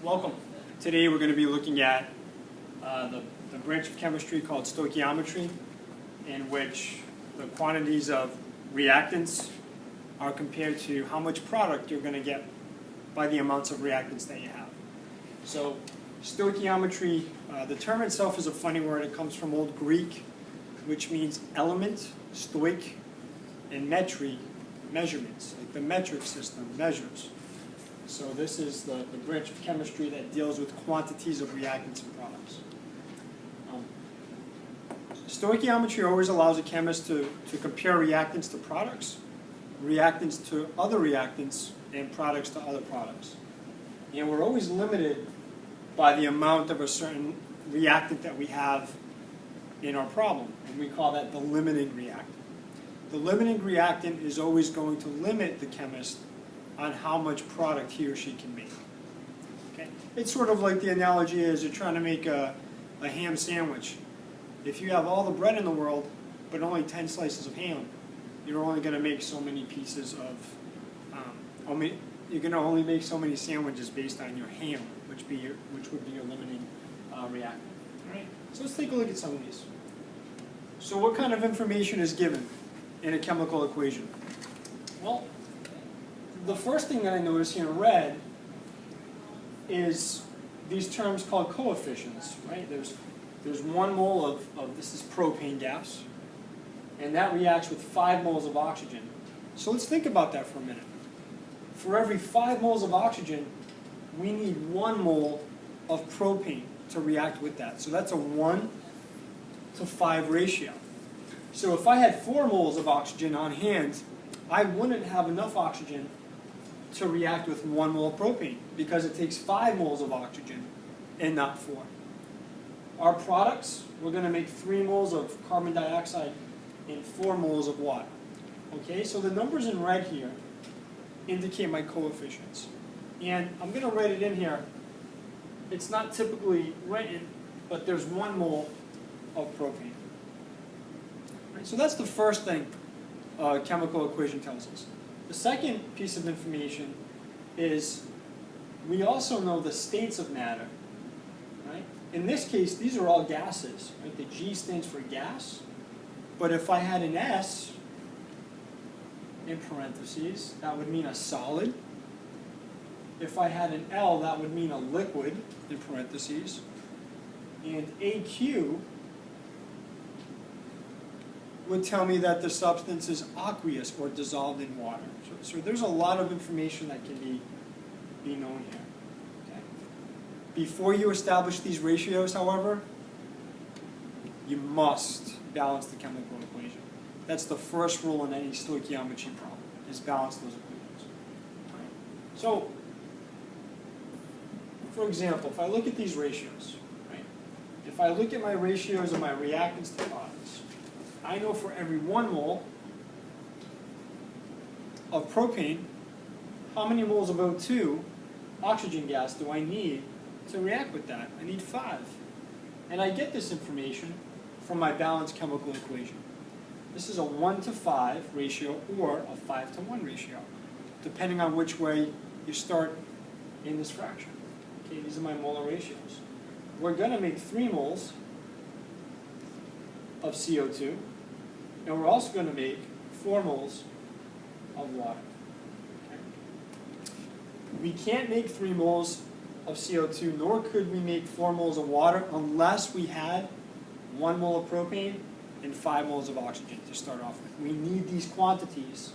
Welcome. Today we're going to be looking at the branch of chemistry called stoichiometry, in which the quantities of reactants are compared to how much product you're going to get by the amounts of reactants that you have. So stoichiometry, the term itself is a funny word. It comes from Old Greek, which means element, stoich, and metry, measurements, like the metric system, measures. So this is the branch of chemistry that deals with quantities of reactants and products. Stoichiometry always allows a chemist to compare reactants to products, reactants to other reactants, and products to other products. And we're always limited by the amount of a certain reactant that we have in our problem, and we call that the limiting reactant. The limiting reactant is always going to limit the chemist on how much product he or she can make. Okay? It's sort of like the analogy is you're trying to make a ham sandwich. If you have all the bread in the world, but only 10 slices of ham, you're only going to make so many pieces of, you're going to only make so many sandwiches based on your ham, which would be your limiting reactant. All right? So let's take a look at some of these. So what kind of information is given in a chemical equation? Well, the first thing that I notice here in red is these terms called coefficients, right? There's 1 mole of this is propane gas, and that reacts with 5 moles of oxygen. So let's think about that for a minute. For every 5 moles of oxygen, we need 1 mole of propane to react with that. So that's a 1 to 5 ratio. So if I had 4 moles of oxygen on hand, I wouldn't have enough oxygen to react with 1 mole of propane, because it takes 5 moles of oxygen and not 4. Our products, we're going to make 3 moles of carbon dioxide and 4 moles of water. Okay, so the numbers in red here indicate my coefficients. And I'm going to write it in here. It's not typically written, but there's 1 mole of propane. Right, so that's the first thing a chemical equation tells us. The second piece of information is we also know the states of matter. Right? In this case, these are all gases. Right? The G stands for gas. But if I had an S in parentheses, that would mean a solid. If I had an L, that would mean a liquid in parentheses. And AQ would tell me that the substance is aqueous or dissolved in water. So there's a lot of information that can be known here. Okay? Before you establish these ratios, however, you must balance the chemical equation. That's the first rule in any stoichiometry problem, is balance those equations. Right? So, for example, if I look at these ratios, right? If I look at my ratios of my reactants to products, I know for every 1 mole of propane, how many moles of O2, oxygen gas, do I need to react with that? I need 5. And I get this information from my balanced chemical equation. This is a 1 to 5 ratio or a 5 to 1 ratio, depending on which way you start in this fraction. Okay, these are my molar ratios. We're going to make 3 moles of CO2, and we're also going to make 4 moles of water. Okay? We can't make 3 moles of CO2, nor could we make 4 moles of water unless we had 1 mole of propane and 5 moles of oxygen to start off with. We need these quantities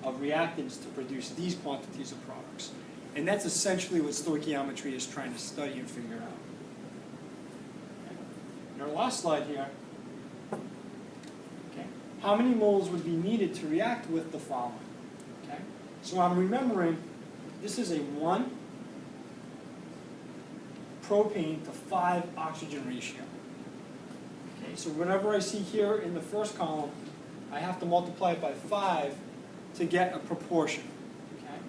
of reactants to produce these quantities of products. And that's essentially what stoichiometry is trying to study and figure out. Okay. In our last slide here, how many moles would be needed to react with the following? Okay? So I'm remembering this is a 1 propane to 5 oxygen ratio. Okay, so whenever I see here in the first column, I have to multiply it by 5 to get a proportion. Okay?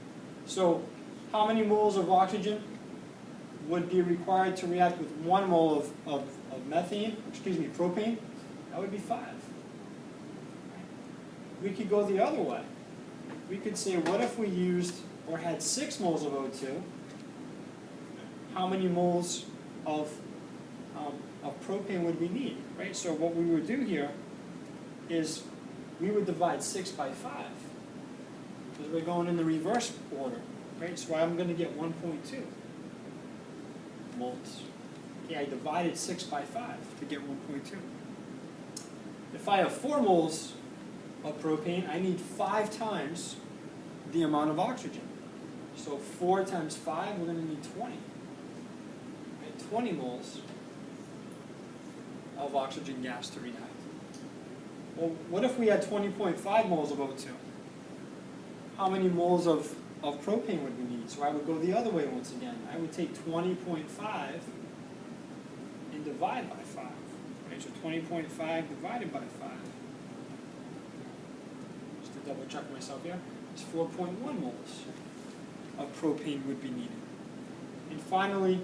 So how many moles of oxygen would be required to react with 1 mole of propane? That would be 5. We could go the other way. We could say, what if we used or had 6 moles of O2 how many moles of propane would we need, right? So what we would do here is we would divide 6 by 5, because we're going in the reverse order, right? So I'm going to get 1.2 moles. Okay, I divided 6 by 5 to get 1.2. If I have 4 moles of propane, I need 5 times the amount of oxygen. So 4 times 5, we're going to need 20. Right? 20 moles of oxygen gas to react. Well, what if we had 20.5 moles of O2? How many moles of propane would we need? So I would go the other way once again. I would take 20.5 and divide by 5. Right? So 20.5 divided by 5. Just to double check myself here. It's 4.1 moles of propane would be needed. And finally,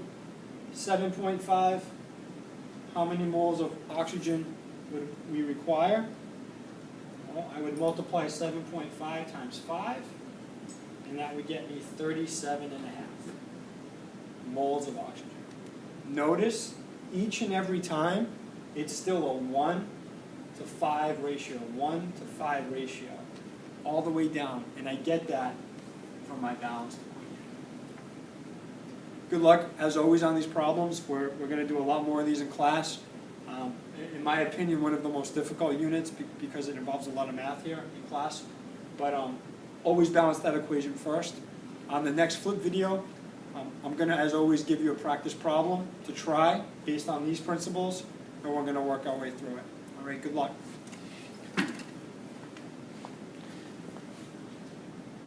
7.5, how many moles of oxygen would we require? Well, I would multiply 7.5 times 5, and that would get me 37.5 moles of oxygen. Notice, each and every time, it's still a 1 to 5 ratio, 1 to 5 ratio, all the way down, and I get that from my balanced equation. Good luck, as always, on these problems. We're going to do a lot more of these in class. In my opinion, one of the most difficult units because it involves a lot of math here in class. But always balance that equation first. On the next flip video, I'm going to, as always, give you a practice problem to try based on these principles, and we're going to work our way through it. All right, good luck.